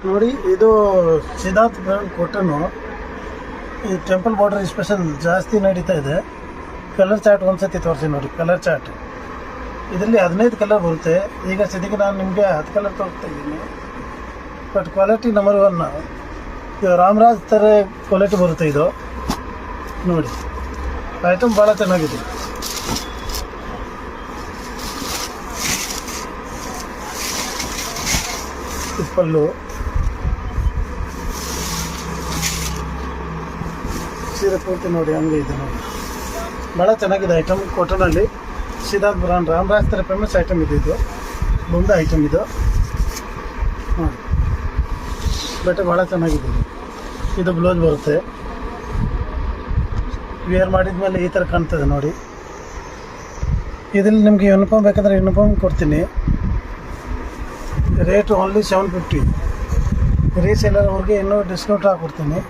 ನೋಡಿ, ಇದು Siddhartha brand cotton. ಈ ಟೆಂಪಲ್ ಬಾರ್ಡರ್ ಸ್ಪೆಷಲ್ ಜಾಸ್ತಿ ನಡೀತಾ ಇದೆ. ಕಲರ್ ಚಾರ್ಟ್ ಒಂದ್ಸತಿ ತೋರಿಸಿ ನೋಡಿ. ಕಲರ್ ಚಾರ್ಟ್ ಇದರಲ್ಲಿ 15 ಕಲರ್ ಬರುತ್ತೆ. ಈಗ ಸದ್ಯಕ್ಕೆ ನಾನು ನಿಮಗೆ 10 ಕಲರ್ ತೋರಿಸ್ತಾ ಇದ್ದೀನಿ. But quality number 1. ಇದು ರಾಮರಾಜ್ ಥರ ಕ್ವಾಲಿಟಿ ಬರುತ್ತೆ ಇದು. ನೋಡಿ, ಐಟಮ್ ಭಾಳ ಚೆನ್ನಾಗಿದೆ. ಪಲ್ಲು ಸೀರೆ ಪೂರ್ತಿ ನೋಡಿ ಹಂಗೆ ಇದೆ ನೋಡಿ. ಭಾಳ ಚೆನ್ನಾಗಿದೆ ಐಟಮ್. ಕಾಟನಲ್ಲಿ ಸಿದ್ಧಾರ್ಥ ಬ್ರ್ಯಾಂಡ್ ರಾಮರಾಜ್ ಥರ ಫೇಮಸ್ ಐಟಮ್ ಇದು ಮುಂದೆ ಐಟಮ್ ಇದು ನೋಡಿ. ಬಟ್ಟೆ ಭಾಳ ಚೆನ್ನಾಗಿದೆ. ಇದು ಬ್ಲೌಸ್ ಬರುತ್ತೆ. ವೇರ್ ಮಾಡಿದ ಮೇಲೆ ಈ ಥರ ಕಾಣ್ತದೆ ನೋಡಿ. ಇದರಲ್ಲಿ ನಿಮಗೆ ಯೂನಿಫಾರ್ಮ್ ಬೇಕಂದ್ರೆ ಯೂನಿಫಾರ್ಮ್ ಕೊಡ್ತೀನಿ. Rate only 750. ರೀಸೇಲರ್ ಅವ್ರಿಗೆ ಇನ್ನೂ ಡಿಸ್ಕೌಂಟ್ ಹಾಕ್ಕೊಡ್ತೀನಿ.